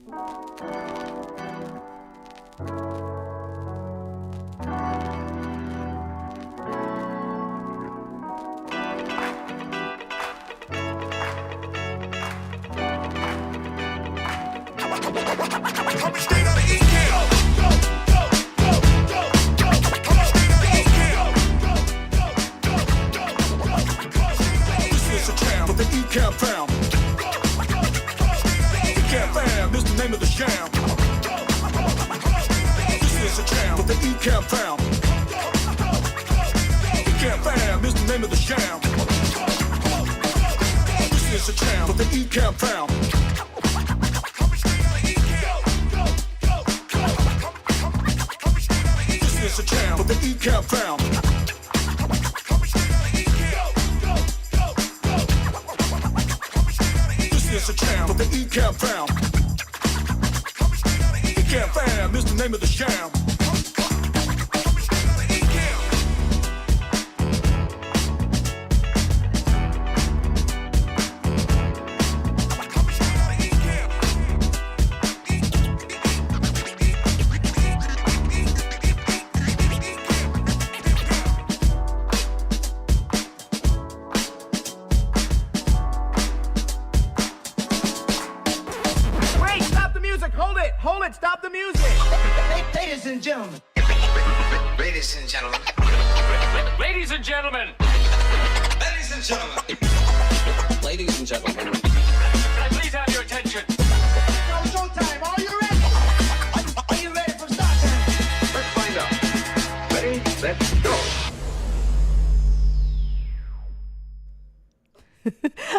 Coming straight out of Ecamm. This is a town that the Ecamm found. Ecamm fam is the name of the sham. This is a town that the Ecamm found. Ecamm fam is the name of the sham. This is a town that the Ecamm found. This is a town that the Ecamm found. This is a town that the Ecamm found. Ecamm fam is the name of the sham. Hold it, stop the music! Ladies and gentlemen. Ladies and gentlemen. Ladies and gentlemen. Ladies and gentlemen. Ladies and gentlemen. Can I please have your attention? Now showtime, are you ready? Are you ready for start time? Let's find out. Ready, let's go.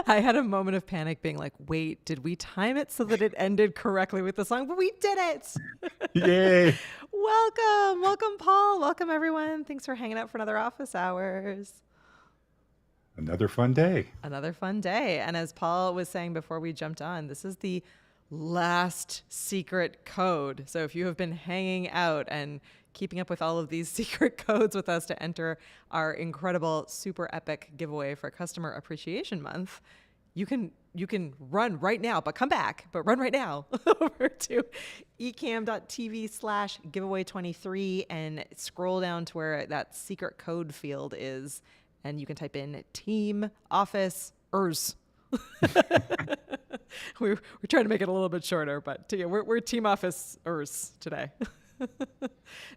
I had a moment of panic being like, wait, did we time it so that it ended correctly with the song? But we did it. Yay. Welcome, Paul. Welcome, everyone. Thanks for hanging out for another office hours. Another fun day. Another fun day. And as Paul was saying before we jumped on, this is the last secret code. So if you have been hanging out and keeping up with all of these secret codes with us to enter our incredible, super epic giveaway for Customer Appreciation Month, you can run right now, but come back, but run right now over to ecamm.tv/giveaway23 and scroll down to where that secret code field is, and you can type in Team Office Hours. We're trying to make it a little bit shorter, but we're Team Office Hours today.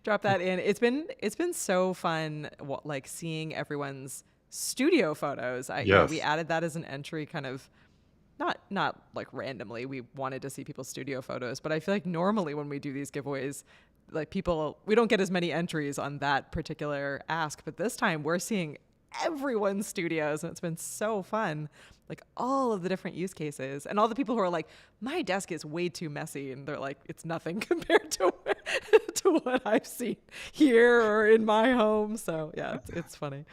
Drop that in. It's been so fun, like seeing everyone's studio photos. Yes. We added that as an entry, kind of not like randomly. We wanted to see people's studio photos, but I feel like normally when we do these giveaways, like we don't get as many entries on that particular ask, but this time we're seeing everyone's studios, and it's been so fun. Like all of the different use cases, and all the people who are like, my desk is way too messy, and they're like, it's nothing compared to what I've seen here or in my home. So yeah, it's funny.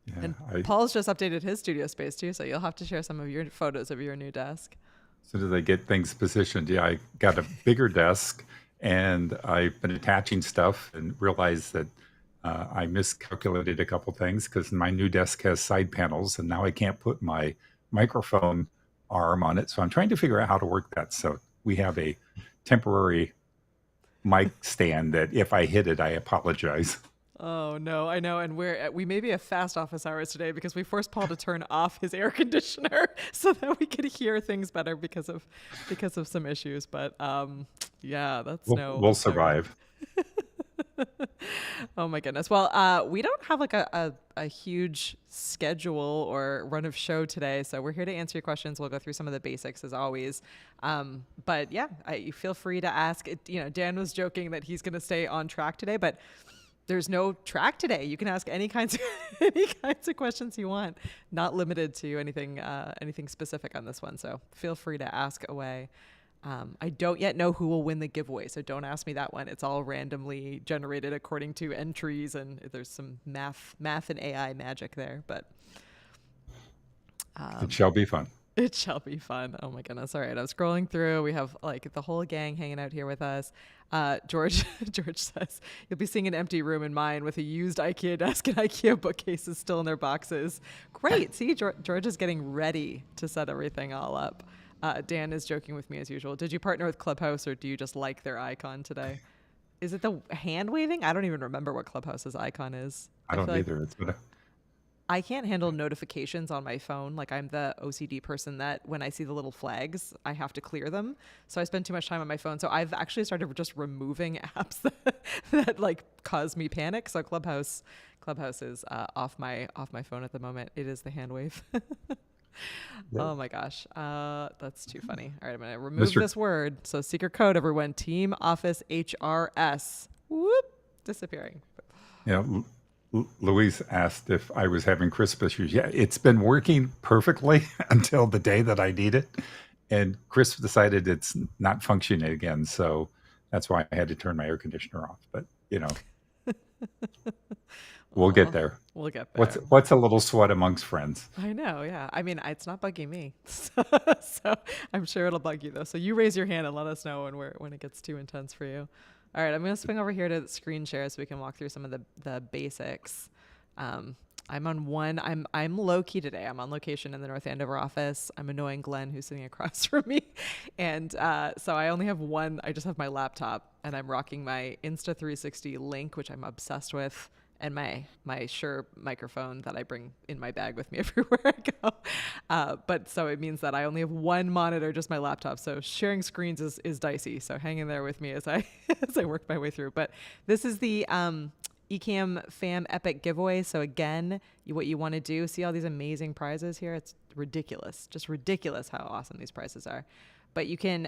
Yeah, and Paul's just updated his studio space too, so you'll have to share some of your photos of your new desk. As soon as I get things positioned, yeah, I got a bigger desk, and I've been attaching stuff and realized that I miscalculated a couple things because my new desk has side panels, and now I can't put my microphone arm on it. So I'm trying to figure out how to work that. So we have a temporary mic stand that if I hit it, I apologize. Oh no, I know, and we may be a fast office hours today because we forced Paul to turn off his air conditioner so that we could hear things better because of some issues. But yeah, we'll survive. Oh my goodness. Well, we don't have like a huge schedule or run of show today, so we're here to answer your questions. We'll go through some of the basics as always. But yeah, you feel free to ask. Dan was joking that he's going to stay on track today, but there's no track today. You can ask any kinds of questions you want, not limited to anything specific on this one. So feel free to ask away. I don't yet know who will win the giveaway, so don't ask me that one. It's all randomly generated according to entries, and there's some math and AI magic there. But it shall be fun. It shall be fun. Oh my goodness. All right. I'm scrolling through. We have like the whole gang hanging out here with us. George says, you'll be seeing an empty room in mine with a used IKEA desk and IKEA bookcases still in their boxes. Great. See, George is getting ready to set everything all up. Dan is joking with me as usual. Did you partner with Clubhouse or do you just like their icon today? Is it the hand waving? I don't even remember what Clubhouse's icon is. I don't feel like either. It's I can't handle notifications on my phone. Like I'm the OCD person that when I see the little flags, I have to clear them. So I spend too much time on my phone. So I've actually started just removing apps that like cause me panic. So Clubhouse is off my phone at the moment. It is the hand wave. Oh my gosh. That's too funny. All right, I'm going to remove this word. So secret code, everyone. Team Office HRS. Whoop. Disappearing. Yeah. Louise asked if I was having crisp issues. Yeah, it's been working perfectly until the day that I need it. And crisp decided it's not functioning again. So that's why I had to turn my air conditioner off. But, we'll get there. We'll get there. What's a little sweat amongst friends? I know, yeah. I mean, it's not bugging me, so I'm sure it'll bug you though. So you raise your hand and let us know when it gets too intense for you. All right, I'm gonna swing over here to the screen share so we can walk through some of the basics. I'm on one. I'm low key today. I'm on location in the North Andover office. I'm annoying Glenn who's sitting across from me, and so I only have one. I just have my laptop, and I'm rocking my Insta360 Link, which I'm obsessed with, and my Shure microphone that I bring in my bag with me everywhere I go. But so it means that I only have one monitor, just my laptop. So sharing screens is dicey. So hang in there with me as I work my way through. But this is the Ecamm Fam Epic giveaway. So again, what you want to do, see all these amazing prizes here. It's ridiculous, just ridiculous how awesome these prizes are. But you can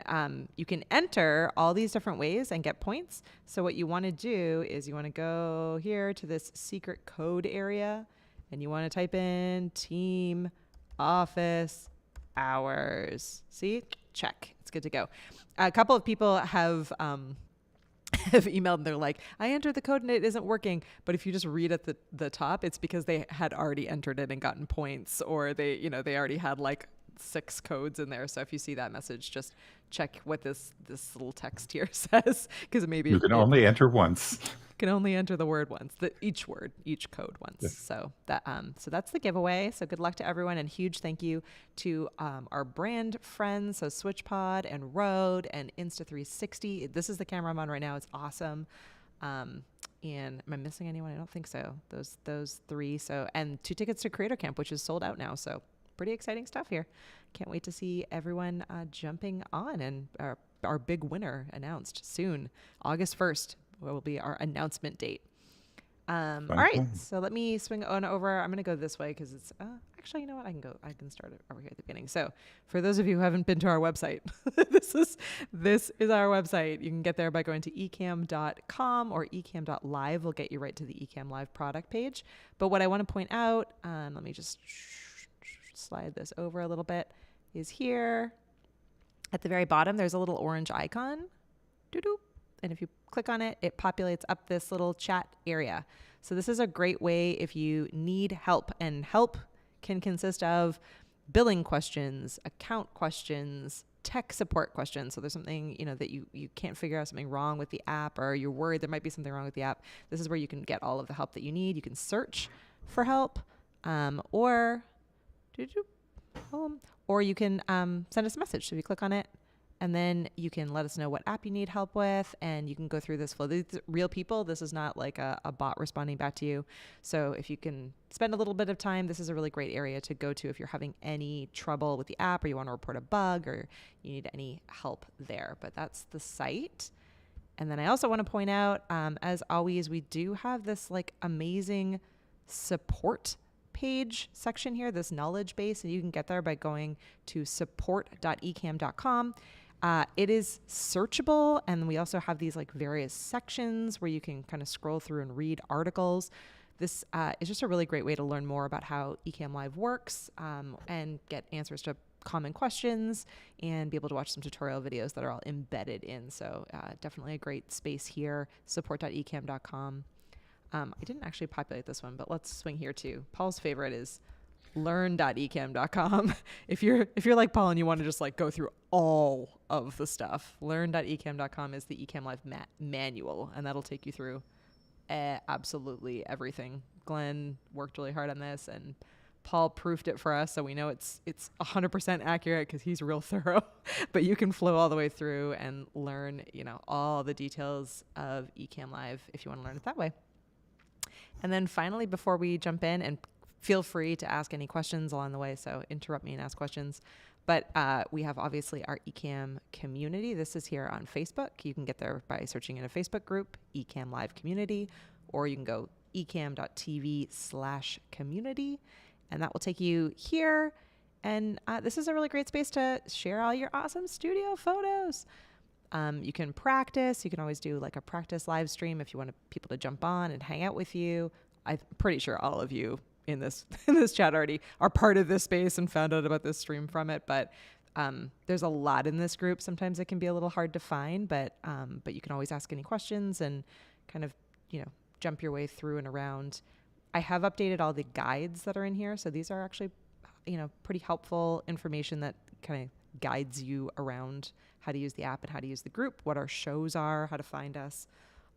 enter all these different ways and get points. So what you want to do is you want to go here to this secret code area, and you want to type in Team Office Hours. See, check, it's good to go. A couple of people have emailed and they're like, I entered the code and it isn't working. But if you just read at the top, it's because they had already entered it and gotten points, or they already had like 6 codes in there. So if you see that message, just check what this little text here says, because maybe you can only enter once. Can only enter the word once, each code once. Yes. So that's the giveaway. So good luck to everyone, and huge thank you to our brand friends, so SwitchPod and Rode and Insta360. This is the camera I'm on right now. It's awesome. And am I missing anyone? I don't think so. Those 3. So, and 2 tickets to Creator Camp, which is sold out now. So pretty exciting stuff here. Can't wait to see everyone jumping on, and our big winner announced soon. August 1st will be our announcement date. All right, so let me swing on over. I'm going to go this way because it's actually, you know what? I can start it over here at the beginning. So for those of you who haven't been to our website, this is our website. You can get there by going to ecamm.com or ecamm.live. Will get you right to the Ecamm Live product page. But what I want to point out, let me just slide this over a little bit, is here at the very bottom there's a little orange icon. Doo-doo. And if you click on it, it populates up this little chat area. So this is a great way if you need help, and help can consist of billing questions, account questions, tech support questions. So there's something, that you can't figure out, something wrong with the app, or you're worried there might be something wrong with the app. This is where you can get all of the help that you need. You can search for help, or you can send us a message. So if you click on it, and then you can let us know what app you need help with, and you can go through this flow. These are real people. This is not like a bot responding back to you. So if you can spend a little bit of time, this is a really great area to go to if you're having any trouble with the app, or you want to report a bug, or you need any help there. But that's the site. And then I also want to point out, as always, we do have this like amazing support page section here, this knowledge base, and you can get there by going to support.ecamm.com. It is searchable, and we also have these like various sections where you can kind of scroll through and read articles. This is just a really great way to learn more about how Ecamm Live works, and get answers to common questions, and be able to watch some tutorial videos that are all embedded in. So definitely a great space here, support.ecamm.com. I didn't actually populate this one, but let's swing here too. Paul's favorite is learn.ecamm.com. If you're like Paul and you want to just like go through all of the stuff, learn.ecamm.com is the Ecamm Live manual, and that'll take you through absolutely everything. Glenn worked really hard on this, and Paul proofed it for us, so we know it's 100% accurate because he's real thorough. But you can flow all the way through and learn, all the details of Ecamm Live if you want to learn it that way. And then finally, before we jump in, and feel free to ask any questions along the way, so interrupt me and ask questions. But we have obviously our Ecamm Community. This is here on Facebook. You can get there by searching in a Facebook group, Ecamm Live Community, or you can go ecamm.tv/community, and that will take you here. And this is a really great space to share all your awesome studio photos. You can practice. You can always do like a practice live stream if you want people to jump on and hang out with you. I'm pretty sure all of you in this chat already are part of this space and found out about this stream from it. But there's a lot in this group. Sometimes it can be a little hard to find, but you can always ask any questions and kind of, jump your way through and around. I have updated all the guides that are in here. So these are actually, pretty helpful information that kind of guides you around how to use the app and how to use the group, what our shows are, how to find us,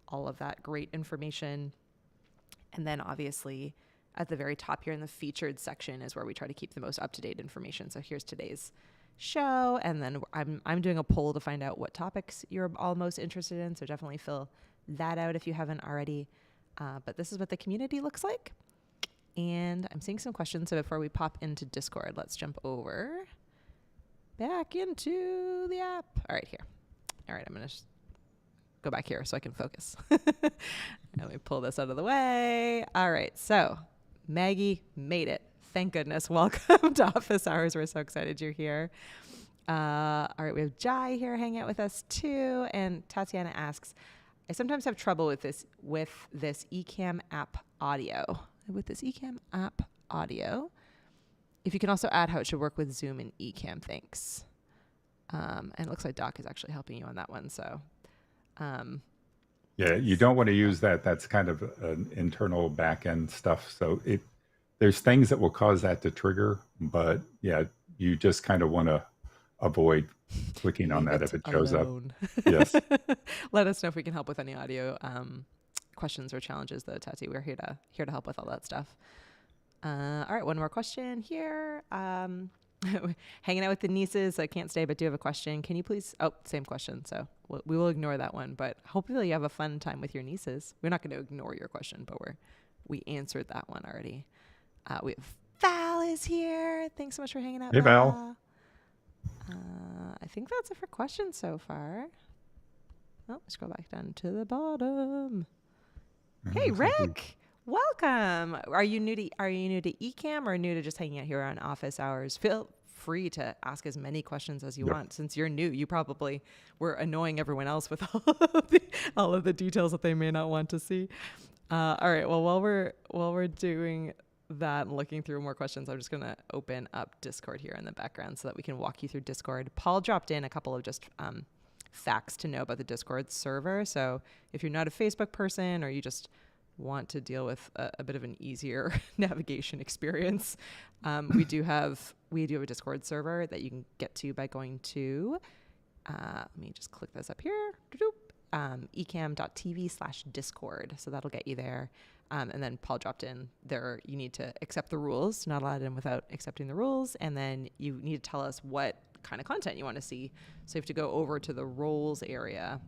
all of that great information. And then obviously at the very top here in the featured section is where we try to keep the most up-to-date information. So here's today's show. And then I'm doing a poll to find out what topics you're all most interested in. So definitely fill that out if you haven't already. But this is what the community looks like. And I'm seeing some questions. So before we pop into Discord, let's jump over back into the app. All right, here. All right, I'm going to go back here so I can focus. Let me pull this out of the way. All right, so Maggie made it. Thank goodness. Welcome to Office Hours. We're so excited you're here. All right, we have Jai here hanging out with us too. And Tatiana asks, I sometimes have trouble with this Ecamm app audio. If you can also add how it should work with Zoom and Ecamm, thanks. And it looks like Doc is actually helping you on that one. So, Yeah, you don't want to use that. That's kind of an internal back-end stuff. So there's things that will cause that to trigger, but yeah, you just kind of want to avoid clicking on that if it shows up. Yes. Let us know if we can help with any audio questions or challenges, though, Tati. We're here to help with all that stuff. All right, one more question here. Hanging out with the nieces. I can't stay, but do have a question. Can you please? Oh, same question. So we will ignore that one. But hopefully you have a fun time with your nieces. We're not going to ignore your question, but we answered that one already. We have Val is here. Thanks so much for hanging out. Hey, Val. I think that's it for questions so far. Oh, scroll back down to the bottom. Hey, Rick. Welcome. Are you new to Ecamm or new to just hanging out here on Office Hours? Feel free to ask as many questions as you want. Since you're new, you probably were annoying everyone else with all of the details that they may not want to see. All right. Well, while we're doing that and looking through more questions, I'm just going to open up Discord here in the background so that we can walk you through Discord. Paul dropped in a couple of just facts to know about the Discord server. So if you're not a Facebook person or you just want to deal with a bit of an easier navigation experience, we do have a Discord server that you can get to by going to, let me just click this up here, ecamm.tv/Discord. So that'll get you there. And then Paul dropped in there. You need to accept the rules, not allowed in without accepting the rules. And then you need to tell us what kind of content you want to see. So you have to go over to the roles area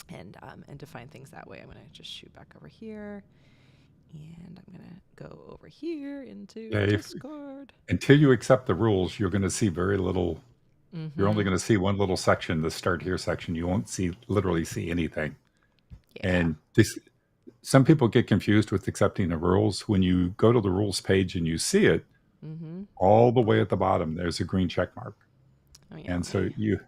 and define things that way. I'm going to just shoot back over here. And I'm going to go over here into Discord. Until you accept the rules, you're going to see very little. You're only going to see one little section, the Start Here section. You won't literally see anything. Yeah. And some people get confused with accepting the rules. When you go to the rules page and you see it, all the way at the bottom, there's a green check mark. Oh, yeah, and so you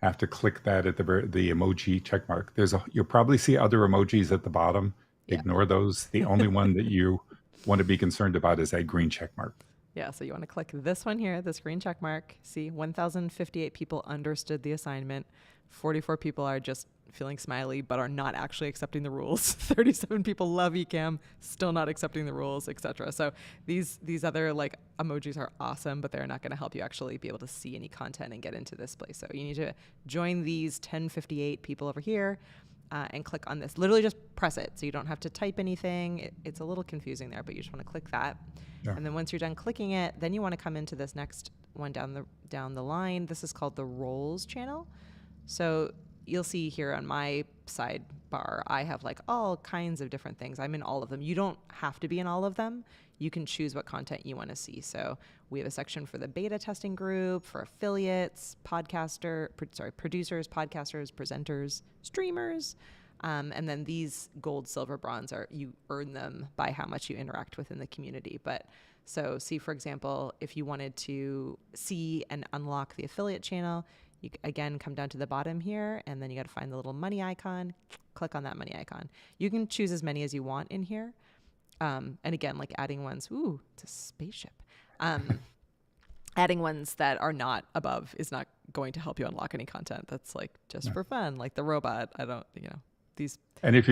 have to click that at the emoji check mark. You'll probably see other emojis at the bottom. Yeah. Ignore those. The only one that you want to be concerned about is that green check mark. Yeah, so you want to click this one here, this green check mark. See, 1,058 people understood the assignment. 44 people are just feeling smiley but are not actually accepting the rules. 37 people love Ecamm, still not accepting the rules, etc. So these other like emojis are awesome, but they're not going to help you actually be able to see any content and get into this place. So you need to join these 1058 people over here and click on this. Literally just press it. So you don't have to type anything. It's a little confusing there, but you just want to click that. Yeah. And then once you're done clicking it, then you want to come into this next one down the line. This is called the roles channel. So you'll see here on my sidebar, I have like all kinds of different things. I'm in all of them. You don't have to be in all of them. You can choose what content you want to see. So we have a section for the beta testing group, for affiliates, producers, podcasters, presenters, streamers. And then these gold, silver, bronze you earn them by how much you interact within the community. But so see, for example, if you wanted to see and unlock the affiliate channel, you again come down to the bottom here, and then you got to find the little money icon, click on that money icon. You can choose as many as you want in here. And again, like adding ones, ooh, it's a spaceship. Adding ones that are not above is not going to help you unlock any content. That's like just for fun, like the robot. I don't, these. And if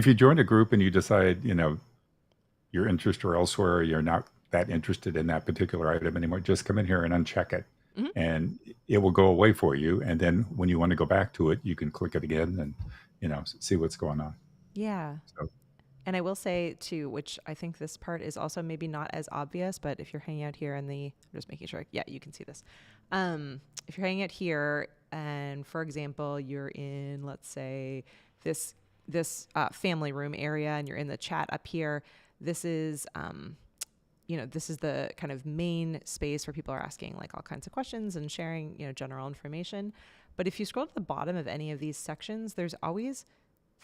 you join a group and you decide, your interest or elsewhere, you're not that interested in that particular item anymore, just come in here and uncheck it. Mm-hmm. And it will go away for you. And then when you want to go back to it, you can click it again and, see what's going on. Yeah. So. And I will say too, which I think this part is also maybe not as obvious, but if you're hanging out here I'm just making sure, you can see this. If you're hanging out here and for example, you're in, let's say this family room area and you're in the chat up here, this is, this is the kind of main space where people are asking like all kinds of questions and sharing, general information. But if you scroll to the bottom of any of these sections, there's always,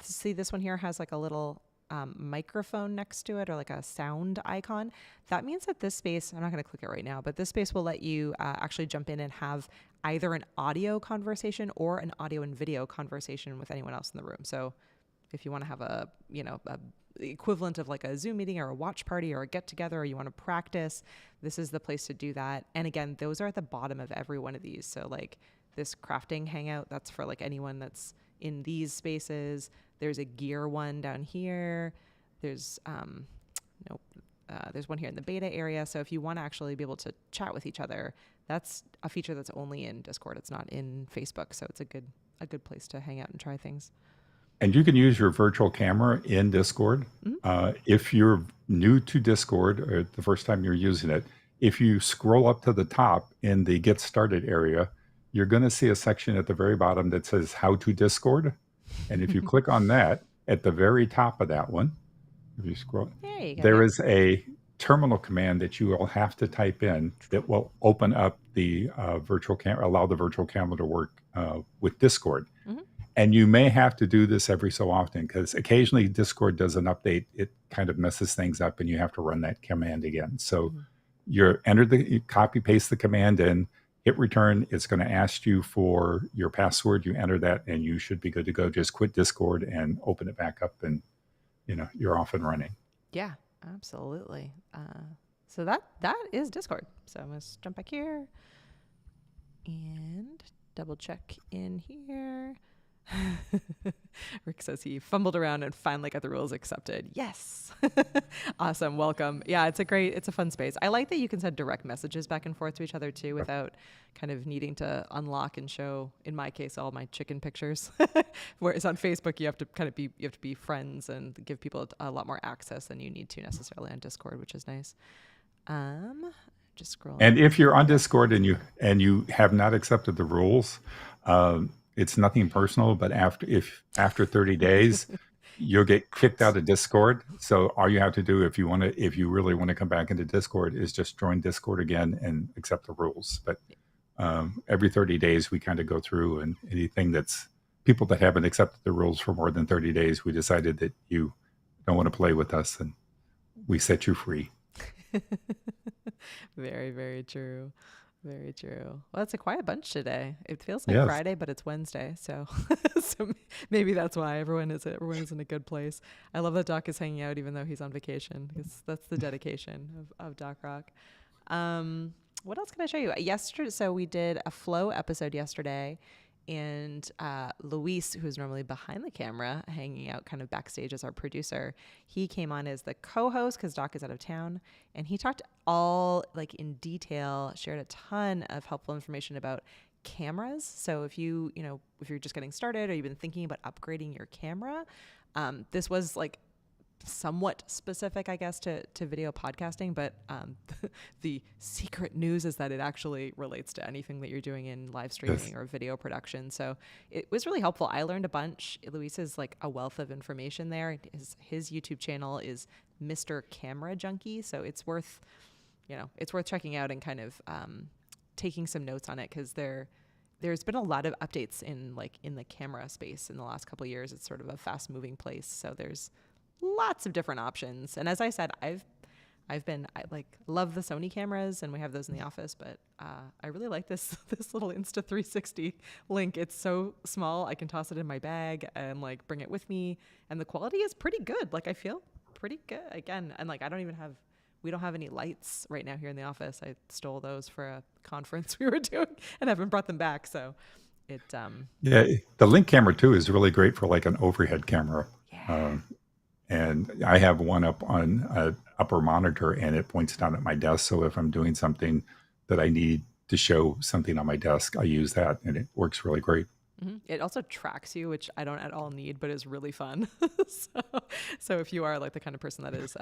see this one here has like a little microphone next to it or like a sound icon. That means that this space, I'm not going to click it right now, but this space will let you actually jump in and have either an audio conversation or an audio and video conversation with anyone else in the room. So if you want to have a equivalent of like a Zoom meeting or a watch party or a get together, or you want to practice, this is the place to do that. And again, those are at the bottom of every one of these. So like this crafting hangout, that's for like anyone that's in these spaces. There's a gear one down here. There's there's one here in the beta area. So if you want to actually be able to chat with each other, that's a feature that's only in Discord. It's not in Facebook. So it's a good place to hang out and try things. And you can use your virtual camera in Discord. Mm-hmm. If you're new to Discord or the first time you're using it, if you scroll up to the top in the Get Started area, you're going to see a section at the very bottom that says How to Discord. And if you click on that, at the very top of that one, if you scroll, there is a terminal command that you will have to type in that will open up the virtual camera, allow the virtual camera to work with Discord. Mm-hmm. And you may have to do this every so often because occasionally Discord does an update. It kind of messes things up and you have to run that command again. So you copy paste the command in, hit return. It's going to ask you for your password. You enter that and you should be good to go. Just quit Discord and open it back up and you're off and running. Yeah, absolutely. So that is Discord. So I'm going to jump back here and double check in here. Rick says he fumbled around and finally got the rules accepted. Yes. Awesome. Welcome. Yeah, it's a fun space. I like that you can send direct messages back and forth to each other too without kind of needing to unlock and show, in my case, all my chicken pictures. Whereas on Facebook, you have to be friends and give people a lot more access than you need to necessarily on Discord, which is nice. Just scroll. And if you're on Discord and you have not accepted the rules, it's nothing personal, but after 30 days, you'll get kicked out of Discord. So all you have to do if you really want to come back into Discord is just join Discord again and accept the rules. But every 30 days, we kind of go through, and anything that's people that haven't accepted the rules for more than 30 days, we decided that you don't want to play with us, and we set you free. Very, very true. Very true. Well, it's a quiet bunch today. It feels like Friday, but it's Wednesday. So maybe that's why everyone is in a good place. I love that Doc is hanging out even though he's on vacation, because that's the dedication of Doc Rock. What else can I show you? Yesterday, so we did a flow episode yesterday, and Luis, who's normally behind the camera, hanging out kind of backstage as our producer, he came on as the co-host because Doc is out of town, and he talked all like in detail, shared a ton of helpful information about cameras. So if if you're just getting started or you've been thinking about upgrading your camera, this was like somewhat specific, I guess, to video podcasting, but the secret news is that it actually relates to anything that you're doing in live streaming or video production. So it was really helpful. I learned a bunch. Luis is like a wealth of information there. His YouTube channel is Mr. Camera Junkie, so it's worth checking out and kind of taking some notes on it, because there's been a lot of updates in the camera space in the last couple of years. It's sort of a fast moving place, so there's lots of different options. And as I said, I love the Sony cameras, and we have those in the office, but I really like this little Insta360 link. It's so small, I can toss it in my bag and like bring it with me, and the quality is pretty good. Like I feel pretty good again, and like we don't have any lights right now here in the office. I stole those for a conference we were doing and haven't brought them back, so it Yeah, the Link camera too is really great for like an overhead camera. And I have one up on an upper monitor, and it points down at my desk. So if I'm doing something that I need to show something on my desk, I use that, and it works really great. Mm-hmm. It also tracks you, which I don't at all need, but is really fun. So if you are like the kind of person that is,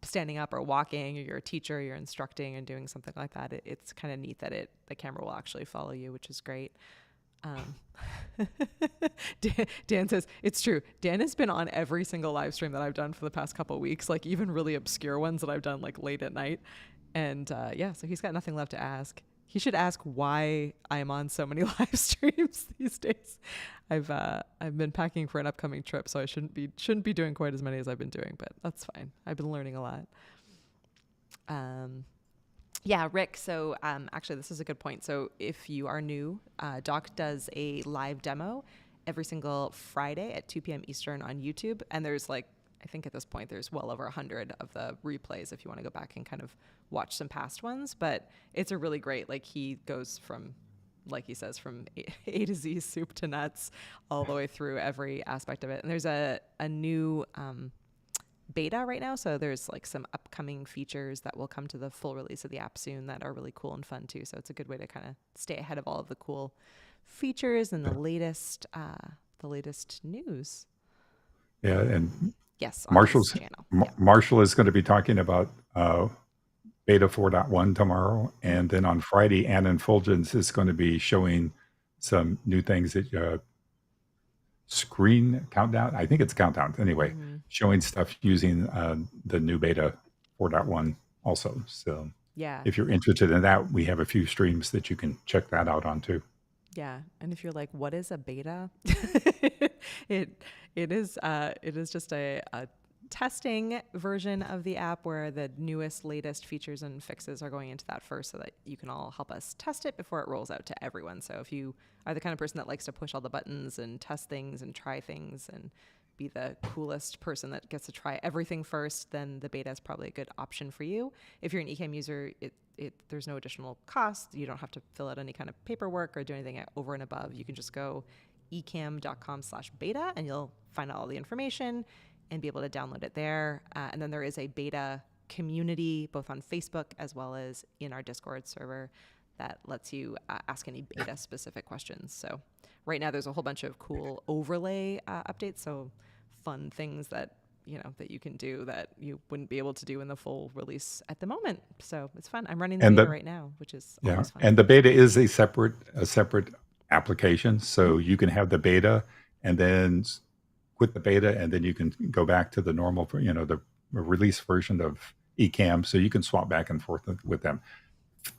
standing up or walking, or you're a teacher, you're instructing and doing something like that, it's kind of neat that the camera will actually follow you, which is great. Dan says it's true. Dan has been on every single live stream that I've done for the past couple of weeks, like even really obscure ones that I've done like late at night. And so he's got nothing left to ask. He should ask why I am on so many live streams these days. I've been packing for an upcoming trip, so I shouldn't be doing quite as many as I've been doing, but that's fine. I've been learning a lot. Yeah, Rick. So actually, this is a good point. So if you are new, Doc does a live demo every single Friday at 2 p.m. Eastern on YouTube. And there's I think at this point, there's well over 100 of the replays if you want to go back and kind of watch some past ones. But it's a really great, he goes from, like he says, from A to Z, soup to nuts, all the way through every aspect of it. And there's a new beta right now, so there's some upcoming features that will come to the full release of the app soon that are really cool and fun too. So it's a good way to kind of stay ahead of all of the cool features and the latest news. Yeah, and yes, on Marshall's his channel. Marshall is going to be talking about beta 4.1 tomorrow, and then on Friday, Anna Fulgens is going to be showing some new things that screen countdown. I think it's countdown anyway, showing stuff using the new beta 4.1 also. So Yeah. if you're interested in that, we have a few streams that you can check that out on too. Yeah, and if you're like, what is a beta? it is just a testing version of the app where the newest, latest features and fixes are going into that first, so that you can all help us test it before it rolls out to everyone. So if you are the kind of person that likes to push all the buttons and test things and try things and be the coolest person that gets to try everything first, then the beta is probably a good option for you. If you're an Ecamm user, there's no additional cost. You don't have to fill out any kind of paperwork or do anything over and above. You can just go ecamm.com/beta and you'll find out all the information and be able to download it there. And then there is a beta community, both on Facebook as well as in our Discord server, that lets you ask any beta specific questions. So right now there's a whole bunch of cool overlay updates. So fun things that you can do that you wouldn't be able to do in the full release at the moment. So it's fun. I'm running the beta right now, which is always fun. And the beta is a separate application. So you can have the beta and then quit the beta, and then you can go back to the normal, the release version of Ecamm. So you can swap back and forth with them.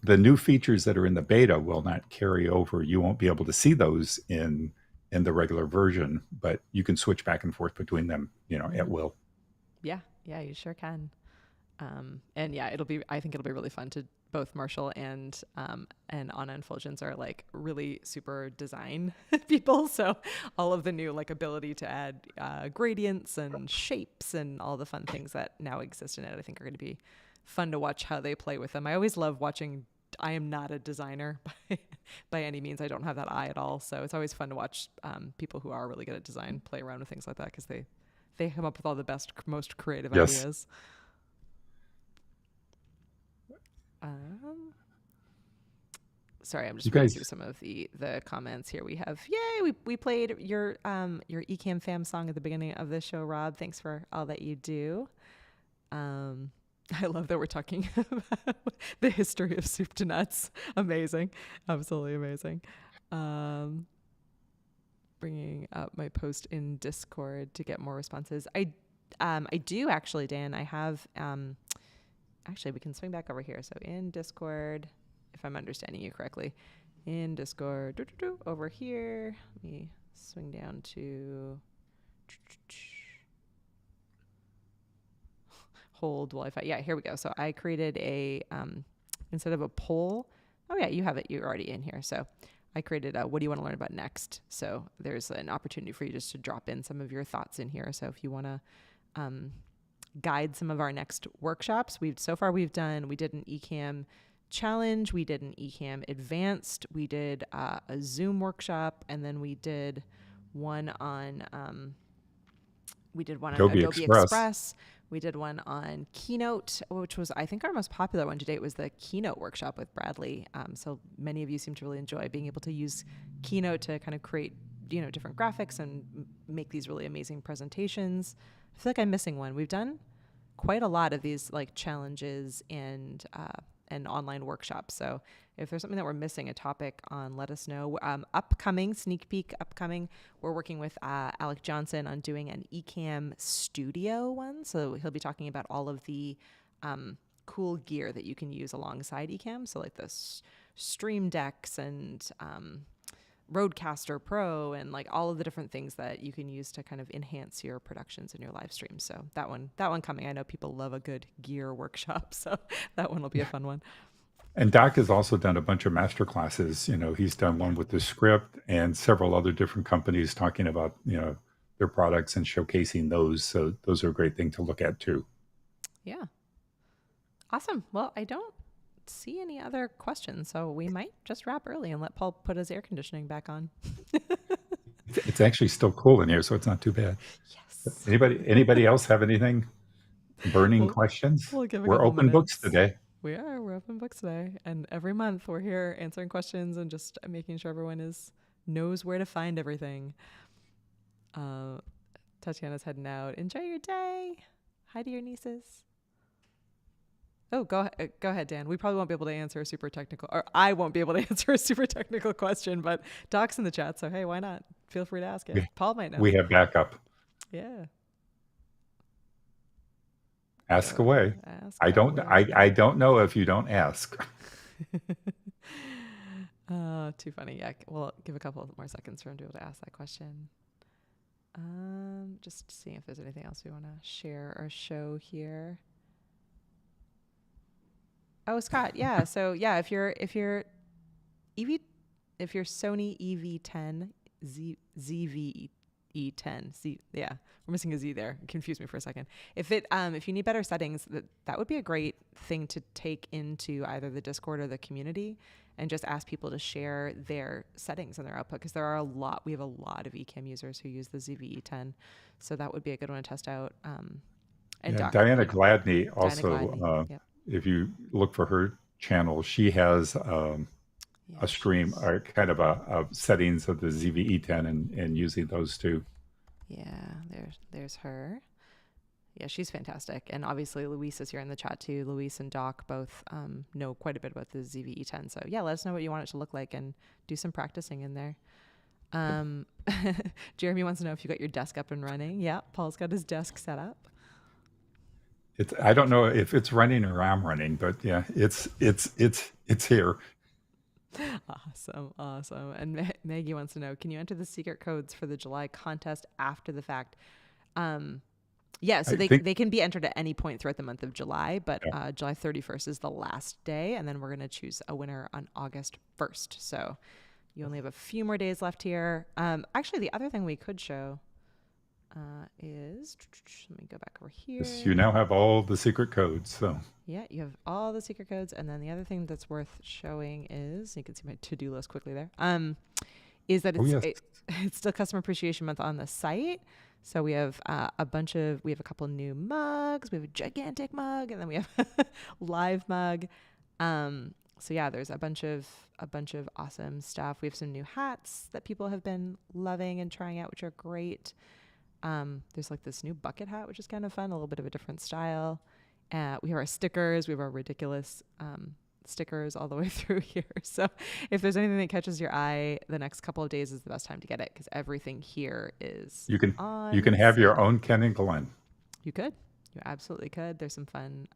The new features that are in the beta will not carry over. You won't be able to see those in the regular version, but you can switch back and forth between them, at will. Yeah, you sure can. And yeah, I think it'll be really fun to both Marshall and Anna and Fulgens are really super design people. So all of the new ability to add gradients and shapes and all the fun things that now exist in it, I think are going to be fun to watch how they play with them. I always love watching. I am not a designer by any means. I don't have that eye at all. So it's always fun to watch people who are really good at design play around with things like that, because they come up with all the best, most creative ideas. Sorry, I'm just You reading guys, through some of the comments here. We have, yay, we played your Ecamm fam song at the beginning of the show, Rob. Thanks for all that you do. I love that we're talking about the history of soup to nuts. Amazing. Absolutely amazing. Bringing up my post in Discord to get more responses. I do actually, Dan, I have, actually we can swing back over here. So in Discord, if I'm understanding you correctly, in Discord, over here, let me swing down to hold while I find. Yeah, here we go. So I created a, instead of a poll, oh yeah, you have it. You're already in here. So I created a, what do you want to learn about next? So there's an opportunity for you just to drop in some of your thoughts in here. So if you want to guide some of our next workshops, we did an Ecamm challenge, we did an Ecamm advanced, we did a Zoom workshop, and then we did one on Adobe Express. We did one on Keynote, which was, I think, our most popular one to date was the Keynote workshop with Bradley. So many of you seem to really enjoy being able to use Keynote to kind of create, different graphics and make these really amazing presentations. I feel like I'm missing one. We've done quite a lot of these like challenges and online workshops. So if there's something that we're missing a topic on, let us know. Upcoming, we're working with Alec Johnson on doing an Ecamm Studio one. So he'll be talking about all of the cool gear that you can use alongside Ecamm. So like the Stream Decks and Rodecaster Pro and like all of the different things that you can use to kind of enhance your productions and your live streams. So that one coming. I know people love a good gear workshop, so that one will be a fun one. And Doc has also done a bunch of master classes. He's done one with the script and several other different companies talking about, their products and showcasing those. So those are a great thing to look at too. Yeah. Awesome. Well, I don't see any other questions, so we might just wrap early and let Paul put his air conditioning back on. It's actually still cool in here, so it's not too bad. Yes. Anybody else have anything? Burning questions? We'll give a We're couple open books minutes. today. We're open books today, and every month we're here answering questions and just making sure everyone knows where to find everything. Tatiana's heading out. Enjoy your day. Hi to your nieces. Oh, go ahead, Dan. We probably won't be able to answer a super technical, or I won't be able to answer a super technical question, but Doc's in the chat, so hey, why not? Feel free to ask it. Paul might know. We have backup. Yeah. Ask away. I don't know if you don't ask. Too funny. Yeah, we'll give a couple more seconds for him to be able to ask that question. Just seeing if there's anything else we want to share or show here. Oh, Scott, yeah. So yeah, if you're Sony EV10 ZVE10, yeah, we're missing a Z there. It confused me for a second. If you need better settings, that would be a great thing to take into either the Discord or the community and just ask people to share their settings and their output, because we have a lot of Ecamm users who use the ZVE10, so that would be a good one to test out. And Diana Gladney also. Yep. If you look for her channel, she has a stream or kind of a settings of the ZVE10 and using those too. Yeah, there's her. Yeah, she's fantastic. And obviously Luis is here in the chat too. Luis and Doc both know quite a bit about the ZVE10. So yeah, let us know what you want it to look like and do some practicing in there. Jeremy wants to know if you got your desk up and running. Yeah, Paul's got his desk set up. I don't know if it's running or I'm running, but yeah, it's here. Awesome. And Maggie wants to know, can you enter the secret codes for the July contest after the fact? Yeah, so they can be entered at any point throughout the month of July, but July 31st is the last day, and then we're going to choose a winner on August 1st. So you only have a few more days left here. Actually, the other thing we could show is, let me go back over here. Yes, you now have all the secret codes. So yeah, you have all the secret codes. And then the other thing that's worth showing is, you can see my to-do list quickly there, is that it's still Customer Appreciation Month on the site. So we have a couple new mugs. We have a gigantic mug, and then we have a live mug. So yeah, there's a bunch of awesome stuff. We have some new hats that people have been loving and trying out, which are great. There's like this new bucket hat, which is kind of fun, a little bit of a different style. We have our stickers. We have our ridiculous stickers all the way through here. So if there's anything that catches your eye, the next couple of days is the best time to get it, because everything here is You can on you can have your sale. own Ken and Glenn. You could. You absolutely could. There's some fun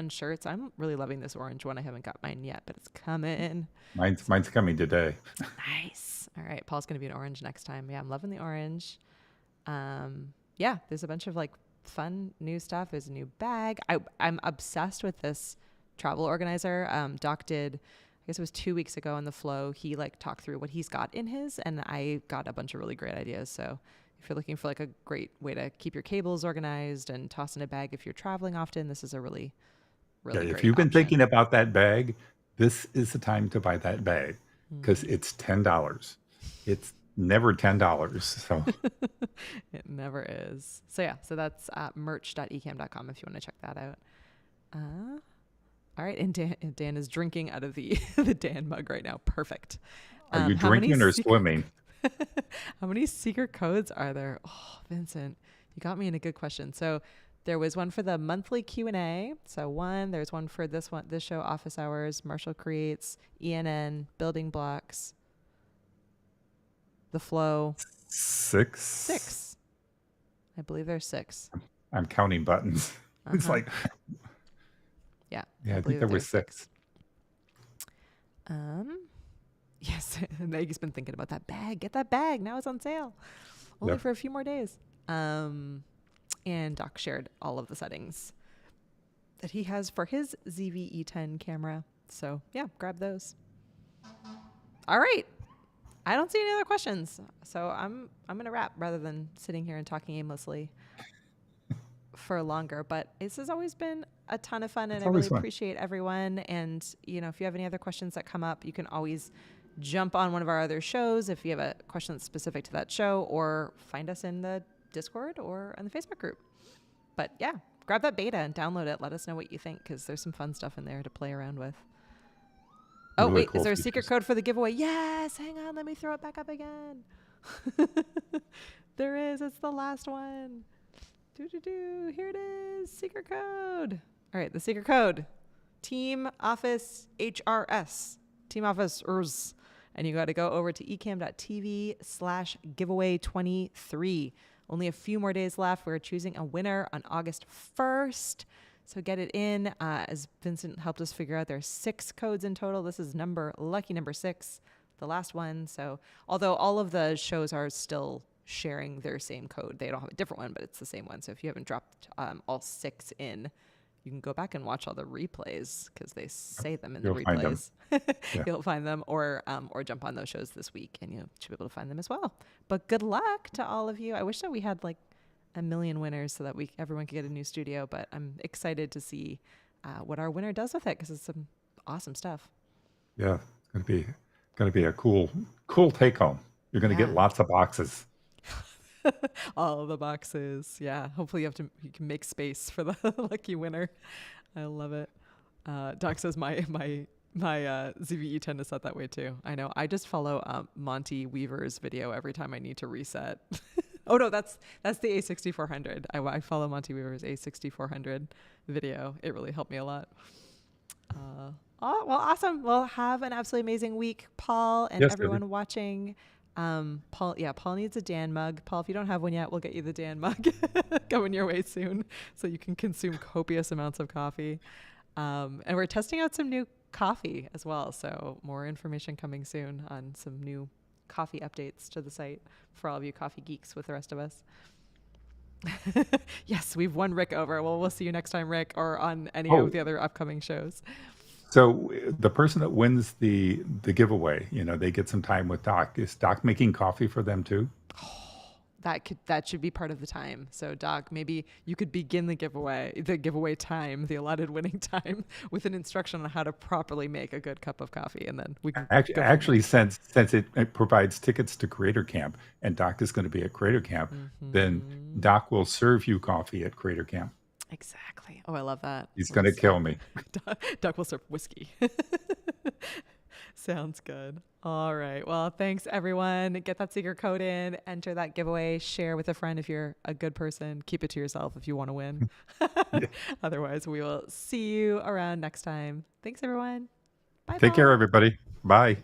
shirts. I'm really loving this orange one. I haven't got mine yet, but it's coming. Mine's coming today. Nice. All right. Paul's going to be an orange next time. Yeah, I'm loving the orange. Yeah, there's a bunch of like fun new stuff. There's a new bag. I'm obsessed with this travel organizer. Doc did, I guess it was 2 weeks ago on the flow. He like talked through what he's got in his, and I got a bunch of really great ideas. So if you're looking for like a great way to keep your cables organized and toss in a bag if you're traveling often, this is a really Yeah, great if you've been option. thinking about that bag, this is the time to buy that bag because it's $10. It's never $10. So It never is. So yeah, so that's merch.ecamm.com if you want to check that out. All right, and Dan is drinking out of the the Dan mug right now. Perfect. are you How many drinking or secret- swimming? How many secret codes are there? Oh, Vincent, you got me in a good question. So there was one for the monthly Q&A. So there's one for this show, Office Hours, Marshall Creates, ENN, Building Blocks, The Flow. 6. I believe there's 6. I'm counting buttons. It's like, Yeah. yeah, I think believe there were there's 6. Yes, Maggie's been thinking about that bag. Get that bag. Now it's on sale. Only Yep. for a few more days. And Doc shared all of the settings that he has for his ZV-E10 camera. So yeah, grab those. All right. I don't see any other questions. So I'm going to wrap rather than sitting here and talking aimlessly for longer. But this has always been a ton of fun, and I really always fun. appreciate everyone. And, if you have any other questions that come up, you can always jump on one of our other shows if you have a question that's specific to that show, or find us in the Discord or in the Facebook group. But yeah, grab that beta and download it. Let us know what you think, because there's some fun stuff in there to play around with. Oh, Really wait, cool is there a features. secret code for the giveaway? Yes, hang on, let me throw it back up again. There is, it's the last one. Here it is, secret code. All right, the secret code, Team Office HRS, Team Office HRS. And you got to go over to ecamm.tv/giveaway23. Only a few more days left. We're choosing a winner on August 1st. So get it in. As Vincent helped us figure out, there's 6 codes in total. This is lucky number 6, the last one. So although all of the shows are still sharing their same code, they don't have a different one, but it's the same one. So if you haven't dropped all 6 in, you can go back and watch all the replays, because they say them in the You'll find them. replays. Yeah. You'll find them, or jump on those shows this week, and you should be able to find them as well. But good luck to all of you. I wish that we had like a million winners so that everyone could get a new studio, but I'm excited to see what our winner does with it, because it's some awesome stuff. Yeah, it's gonna be a cool take home. You're gonna get Yeah. lots of boxes. All the boxes. Yeah. Hopefully you can make space for the lucky winner. I love it. Doc says my ZVE10 is set that way too. I know. I just follow Monty Weaver's video every time I need to reset. Oh no, that's the A6400. I follow Monty Weaver's A6400 video. It really helped me a lot. Well, awesome. Well, have an absolutely amazing week, Paul, and Yes, everyone watching. Paul needs a Dan mug. Paul, if you don't have one yet, we'll get you the Dan mug coming your way soon, so you can consume copious amounts of coffee. And we're testing out some new coffee as well, so more information coming soon on some new coffee updates to the site for all of you coffee geeks with the rest of us. Yes, we've won Rick over. Well, we'll see you next time, Rick, or on any of the other upcoming shows. So the person that wins the giveaway, they get some time with Doc. Is Doc making coffee for them too? That should be part of the time. So Doc, maybe you could begin the giveaway time, the allotted winning time, with an instruction on how to properly make a good cup of coffee, and then we can Actually, since it provides tickets to Creator Camp, and Doc is going to be at Creator Camp, then Doc will serve you coffee at Creator Camp. Exactly. Oh, I love that. He's going to kill me. Doc will serve whiskey. Sounds good. All right. Well, thanks everyone. Get that secret code in, enter that giveaway, share with a friend if you're a good person. Keep it to yourself if you want to win. Otherwise, we will see you around next time. Thanks everyone. Bye. Take care, everybody. Bye.